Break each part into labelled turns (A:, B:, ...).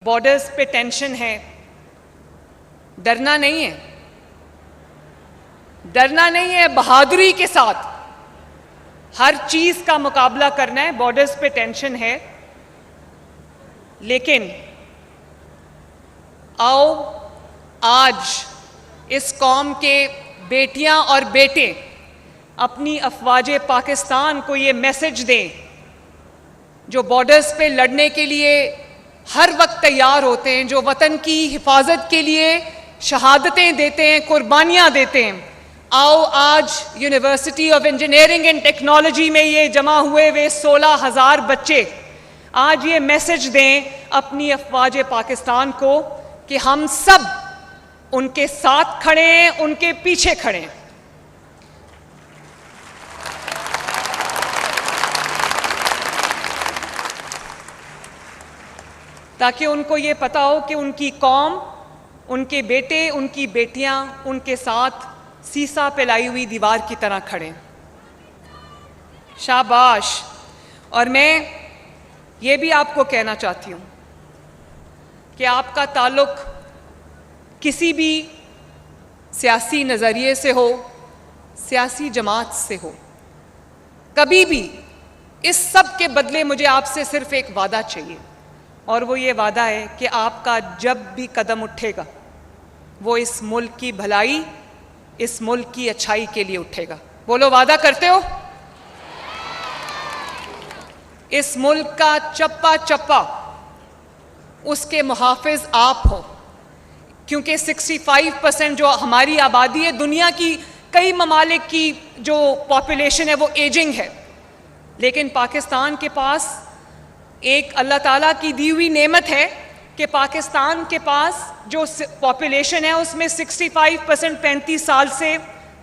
A: Borders पे tension है, डरना नहीं है, डरना नहीं है, बहादुरी के साथ हर चीज का मुकाबला करना है। बॉर्डर्स पे टेंशन है, लेकिन आओ आज इस कौम के बेटियां और बेटे अपनी अफवाज पाकिस्तान को ये मैसेज दें, जो बॉर्डर्स पे लड़ने के लिए हर वक्त तैयार होते हैं, जो वतन की हिफाजत के लिए शहादतें देते हैं, कुर्बानियां देते हैं। आओ आज university of engineering and technology में ये जमा हुए वे 16,000 बच्चे आज ये मैसेज दें अपनी अफवाज पाकिस्तान को कि हम सब उनके साथ खड़े हैं, उनके पीछे खड़े हैं। ताकि उनको ये पता हो कि उनकी कौम, उनके बेटे, उनकी बेटियां उनके साथ सीसा पिलाई हुई दीवार की तरह खड़े। शाबाश। और मैं ये भी आपको कहना चाहती हूं कि आपका ताल्लुक किसी भी सियासी नज़रिए से हो, सियासी जमात से हो, कभी भी इस सब के बदले मुझे आपसे सिर्फ एक वादा चाहिए, और वो ये वादा है कि आपका जब भी कदम उठेगा वो इस मुल्क की भलाई, इस मुल्क की अच्छाई के लिए उठेगा। बोलो, वादा करते हो? इस मुल्क का चप्पा चप्पा उसके मुहाफिज आप हो, क्योंकि 65% जो हमारी आबादी है, दुनिया की कई ममालिक की जो पॉपुलेशन है वो एजिंग है, लेकिन पाकिस्तान के पास एक अल्लाह ताला की दी हुई नेमत है कि पाकिस्तान के पास जो पॉपुलेशन है उसमें 65% 35 साल से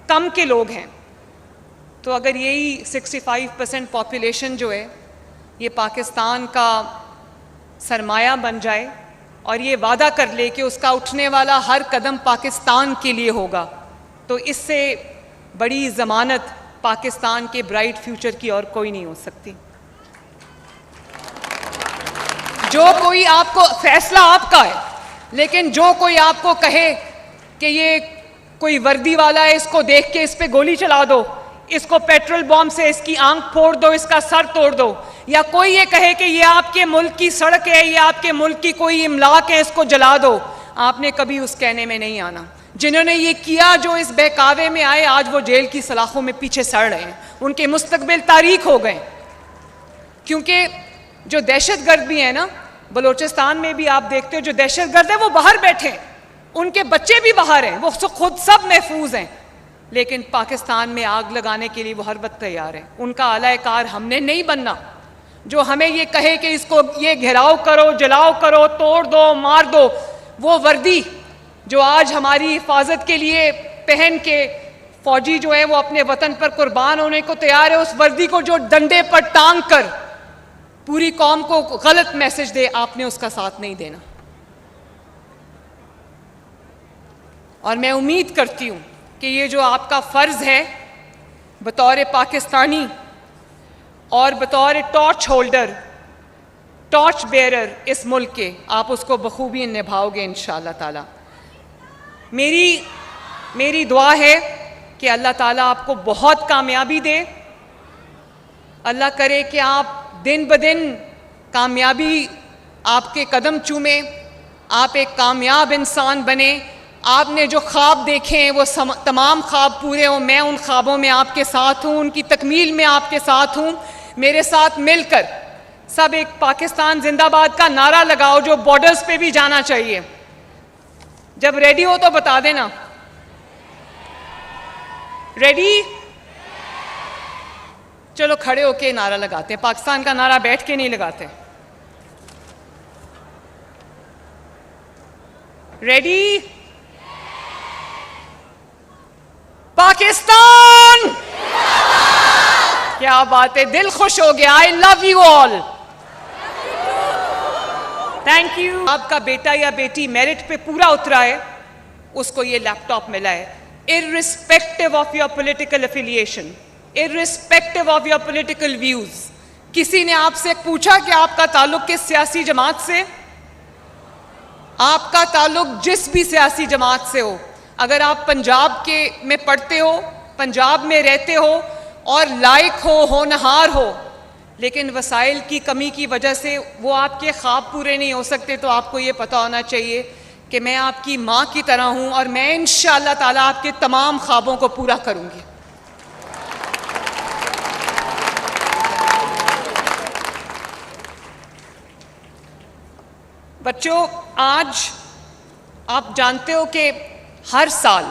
A: कम के लोग हैं। तो अगर यही 65% पॉपुलेशन जो है ये पाकिस्तान का सरमाया बन जाए और ये वादा कर ले कि उसका उठने वाला हर कदम पाकिस्तान के लिए होगा, तो इससे बड़ी ज़मानत पाकिस्तान के ब्राइट फ्यूचर की और कोई नहीं हो सकती। जो कोई आपको, फैसला आपका है, लेकिन जो कोई आपको कहे कि ये कोई वर्दी वाला है, इसको देख के इस पे गोली चला दो, इसको पेट्रोल बॉम्ब से इसकी आंख फोड़ दो, इसका सर तोड़ दो, या कोई ये कहे कि ये आपके मुल्क की सड़क है, ये आपके मुल्क की कोई इमलाक है, इसको जला दो, आपने कभी उस कहने में नहीं आना। जिन्होंने ये किया, जो इस बहकावे में आए, आज वो जेल की सलाखों में पीछे सड़ रहे हैं, उनके मुस्तकबिल तारीख हो गए। क्योंकि जो दहशतगर्द भी है ना, बलोचिस्तान में भी आप देखते हो जो दहशतगर्द है वो बाहर बैठे हैं, उनके बच्चे भी बाहर हैं, वो खुद सब महफूज हैं, लेकिन पाकिस्तान में आग लगाने के लिए वो हर वक्त तैयार है। उनका आलाकार हमने नहीं बनना। जो हमें ये कहे कि इसको ये घेराव करो, जलाओ करो, तोड़ दो, मार दो, वो वर्दी जो आज हमारी हिफाजत के लिए पहन के फौजी जो है वो अपने वतन पर कुर्बान होने को तैयार है, उस वर्दी को जो डंडे पर टांग कर पूरी कौम को गलत मैसेज दे, आपने उसका साथ नहीं देना। और मैं उम्मीद करती हूं कि ये जो आपका फर्ज है बतौर पाकिस्तानी और बतौर टॉर्च होल्डर, टॉर्च बेयरर इस मुल्क के, आप उसको बखूबी निभाओगे इंशाअल्लाह ताला। मेरी दुआ है कि अल्लाह ताला आपको बहुत कामयाबी दे। अल्लाह करे कि आप दिन ब दिन कामयाबी आपके कदम चूमे, आप एक कामयाब इंसान बने। आपने जो ख्वाब देखे हैं वो तमाम ख्वाब पूरे हों। मैं उन ख्वाबों में आपके साथ हूँ, उनकी तकमील में आपके साथ हूँ। मेरे साथ मिलकर सब एक पाकिस्तान जिंदाबाद का नारा लगाओ, जो बॉर्डर्स पे भी जाना चाहिए। जब रेडी हो तो बता देना। रेडी? चलो खड़े होके नारा लगाते हैं। पाकिस्तान का नारा बैठ के नहीं लगाते। रेडी? पाकिस्तान! क्या बात है, दिल खुश हो गया। I love you all. Thank you. आपका बेटा या बेटी मेरिट पे पूरा उतरा है, उसको ये लैपटॉप मिला है, irrespective of your political affiliation, irrespective of your political views. किसी ने आपसे पूछा कि आपका ताल्लुक किस सियासी जमात से? आपका ताल्लुक जिस भी सियासी जमात से हो, अगर आप पंजाब में पढ़ते हो, पंजाब में रहते हो और लायक हो, होनहार हो, लेकिन वसाइल की कमी की वजह से वो आपके ख्वाब पूरे नहीं हो सकते, तो आपको ये पता होना चाहिए कि मैं आपकी माँ की तरह हूँ और मैं इंशाअल्लाह ताला आपके तमाम ख्वाबों को पूरा करूँगी। बच्चों, आज आप जानते हो कि हर साल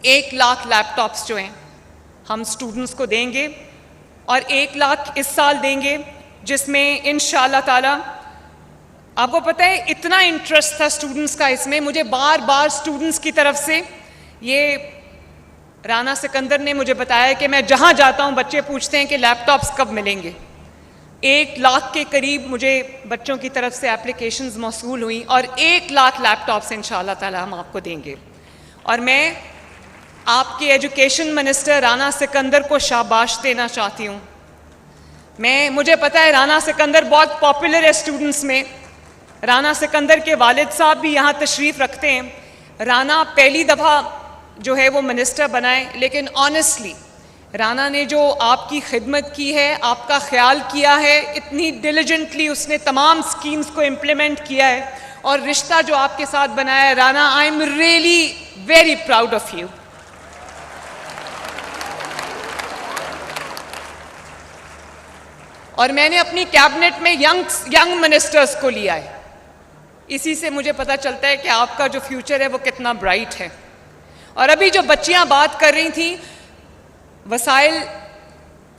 A: 1 लाख लैपटॉप्स जो हैं हम स्टूडेंट्स को देंगे और 1 लाख इस साल देंगे, जिसमें इंशाअल्लाह ताला, आपको पता है इतना इंटरेस्ट था स्टूडेंट्स का इसमें, मुझे बार बार स्टूडेंट्स की तरफ से, ये राना सिकंदर ने मुझे बताया कि मैं जहाँ जाता हूँ बच्चे पूछते हैं कि लैपटॉप्स कब मिलेंगे। 1 लाख के करीब मुझे बच्चों की तरफ से एप्लीकेशंस मौसूल हुई और 1 लाख लैपटॉप्स इंशाअल्लाह ताला हम आपको देंगे। और मैं आपके एजुकेशन मिनिस्टर राना सिकंदर को शाबाश देना चाहती हूँ। मुझे पता है राना सिकंदर बहुत पॉपुलर है स्टूडेंट्स में। राना सिकंदर के वालिद साहब भी यहाँ तशरीफ़ रखते हैं। राना पहली दफ़ा जो है वो मिनिस्टर बनाए, लेकिन ऑनेस्टली राना ने जो आपकी खिदमत की है, आपका ख्याल किया है, इतनी डिलिजेंटली उसने तमाम स्कीम्स को इम्प्लीमेंट किया है और रिश्ता जो आपके साथ बनाया है, Rana, I am really very proud of you. और मैंने अपनी कैबिनेट में यंग मिनिस्टर्स को लिया है। इसी से मुझे पता चलता है कि आपका जो फ्यूचर है वो कितना ब्राइट है। और अभी जो बच्चियां बात कर रही थी, वसाइल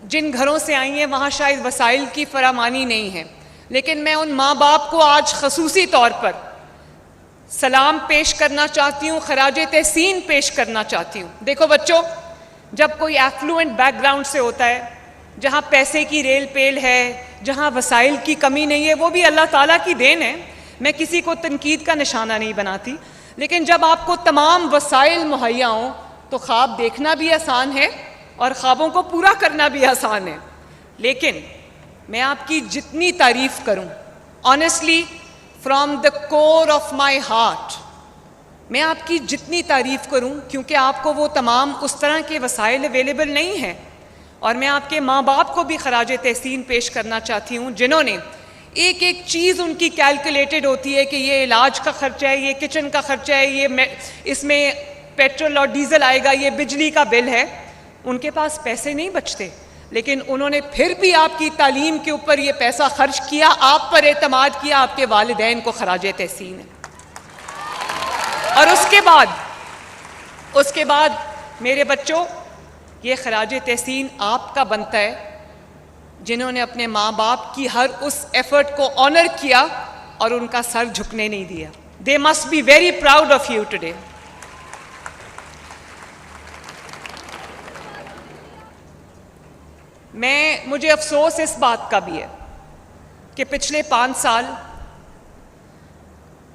A: जिन घरों से आई हैं वहाँ शायद वसाइल की फरामानी नहीं है, लेकिन मैं उन माँ बाप को आज खसूसी तौर पर सलाम पेश करना चाहती हूँ, खराजे तहसीन पेश करना चाहती हूँ। देखो बच्चों, जब कोई एफ्लुएंट बैकग्राउंड से होता है, जहाँ पैसे की रेल पेल है, जहाँ वसाइल की कमी नहीं है, वो भी अल्लाह ताला की देन है, मैं किसी को तनकीद का निशाना नहीं बनाती, लेकिन जब आपको तमाम वसाइल मुहैया हों तो ख्वाब देखना भी आसान है और ख्वाबों को पूरा करना भी आसान है। लेकिन मैं आपकी जितनी तारीफ़ करूं, honestly from the core of my heart, मैं आपकी जितनी तारीफ़ करूं, क्योंकि आपको वो तमाम उस तरह के वसाइल अवेलेबल नहीं हैं। और मैं आपके माँ बाप को भी खराज तहसीन पेश करना चाहती हूँ, जिन्होंने एक एक चीज़ उनकी कैलकुलेटेड होती है कि ये इलाज का खर्चा है, ये किचन का खर्चा है, ये इसमें पेट्रोल और डीजल आएगा, ये बिजली का बिल है। उनके पास पैसे नहीं बचते, लेकिन उन्होंने फिर भी आपकी तालीम के ऊपर ये पैसा खर्च किया, आप पर एतमाद किया, आपके वालिदैन को खराज तहसीन है। और उसके बाद मेरे बच्चों, ये खराज तहसीन आपका बनता है जिन्होंने अपने माँ बाप की हर उस एफर्ट को ऑनर किया और उनका सर झुकने नहीं दिया। They must be very proud of you today. मुझे अफसोस इस बात का भी है कि पिछले 5 साल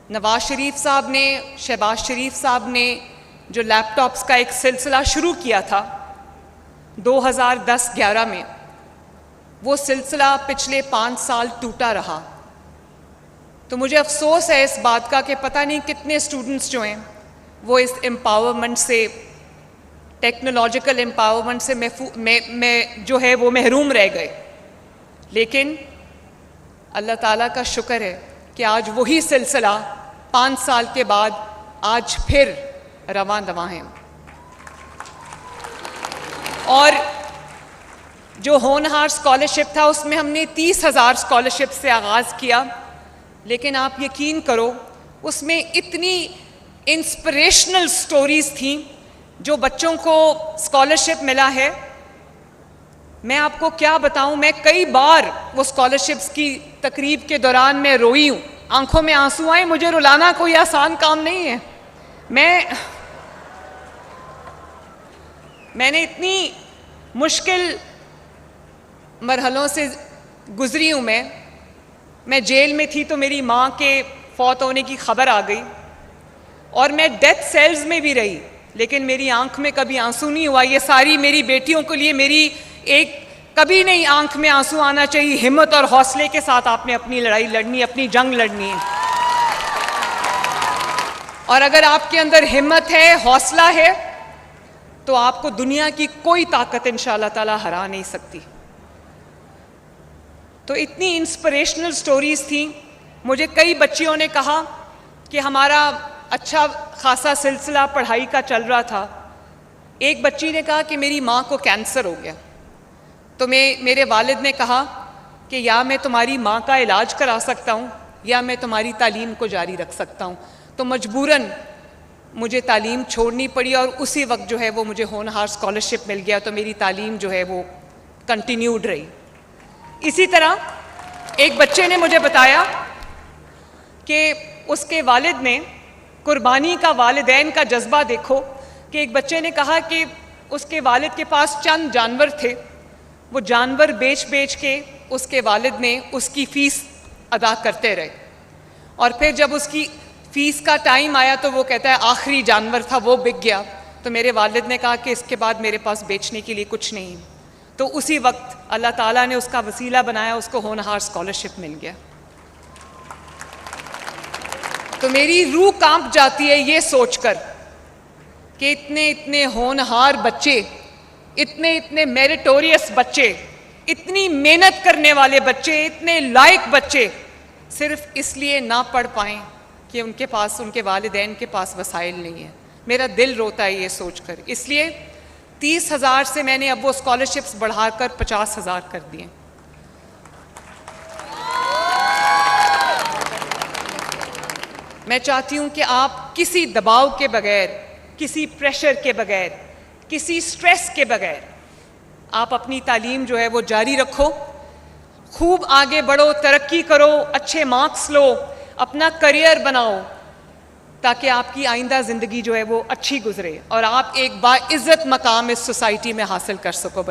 A: नवाज शरीफ साहब ने, शहबाज शरीफ साहब ने जो लैपटॉप्स का एक सिलसिला शुरू किया था 2010-11 में, वो सिलसिला पिछले 5 साल टूटा रहा। तो मुझे अफसोस है इस बात का कि पता नहीं कितने स्टूडेंट्स जो हैं वो इस एम्पावरमेंट से, टेक्नोलॉजिकल एम्पावरमेंट से में जो है वो महरूम रह गए। लेकिन अल्लाह ताला का शुक्र है कि आज वही सिलसिला 5 साल के बाद आज फिर रवां दवां है। और जो होनहार स्कॉलरशिप था उसमें हमने 30,000 स्कॉलरशिप से आगाज़ किया, लेकिन आप यकीन करो उसमें इतनी इंस्पिरेशनल स्टोरीज़ थी जो बच्चों को स्कॉलरशिप मिला है। मैं आपको क्या बताऊं, मैं कई बार वो स्कॉलरशिप्स की तकरीब के दौरान मैं रोई हूँ, आंखों में आंसू आए। मुझे रुलाना कोई आसान काम नहीं है। मैंने इतनी मुश्किल मरहलों से गुजरी हूँ। मैं जेल में थी तो मेरी माँ के फौत होने की खबर आ गई और मैं डेथ सेल्स में भी रही, लेकिन मेरी आंख में कभी आंसू नहीं हुआ। ये सारी मेरी बेटियों के लिए मेरी एक कभी नहीं आंख में आंसू आना चाहिए। हिम्मत और हौसले के साथ आपने अपनी लड़ाई लड़नी, अपनी जंग लड़नी है। और अगर आपके अंदर हिम्मत है, हौसला है, तो आपको दुनिया की कोई ताकत इंशाअल्लाह ताला हरा नहीं सकती। तो इतनी इंस्पिरेशनल स्टोरीज थी। मुझे कई बच्चियों ने कहा कि हमारा अच्छा खासा सिलसिला पढ़ाई का चल रहा था। एक बच्ची ने कहा कि मेरी माँ को कैंसर हो गया, तो मेरे वालिद ने कहा कि या मैं तुम्हारी माँ का इलाज करा सकता हूँ या मैं तुम्हारी तालीम को जारी रख सकता हूँ। तो मजबूरन मुझे तालीम छोड़नी पड़ी और उसी वक्त जो है वो मुझे होनहार स्कॉलरशिप मिल गया, तो मेरी तालीम जो है वो कंटिन्यूड रही। इसी तरह एक बच्चे ने मुझे बताया कि उसके वालिद ने कुर्बानी का, वालिदैन का जज्बा देखो, कि एक बच्चे ने कहा कि उसके वालिद के पास चंद जानवर थे, वो जानवर बेच बेच के उसके वालिद ने उसकी फ़ीस अदा करते रहे, और फिर जब उसकी फ़ीस का टाइम आया तो वो कहता है आखिरी जानवर था वो बिक गया, तो मेरे वालिद ने कहा कि इसके बाद मेरे पास बेचने के लिए कुछ नहीं। तो उसी वक्त अल्लाह ताला ने उसका वसीला बनाया, उसको होनहार स्कॉलरशिप मिल गया। तो मेरी रूह कांप जाती है ये सोचकर कि इतने इतने होनहार बच्चे, इतने इतने मेरिटोरियस बच्चे, इतनी मेहनत करने वाले बच्चे, इतने लायक बच्चे सिर्फ इसलिए ना पढ़ पाएं कि उनके पास, उनके वालिदैन के पास वसाइल नहीं है। मेरा दिल रोता है ये सोचकर। इसलिए 30,000 से मैंने अब वो स्कॉलरशिप्स बढ़ाकर 50,000 कर दिए। मैं चाहती हूँ कि आप किसी दबाव के बगैर, किसी प्रेशर के बगैर, किसी स्ट्रेस के बगैर आप अपनी तालीम जो है वो जारी रखो, खूब आगे बढ़ो, तरक्की करो, अच्छे मार्क्स लो, अपना करियर बनाओ, ताकि आपकी आइंदा ज़िंदगी जो है वो अच्छी गुजरे और आप एक बाइज़्ज़त मकाम इस सोसाइटी में हासिल कर सको।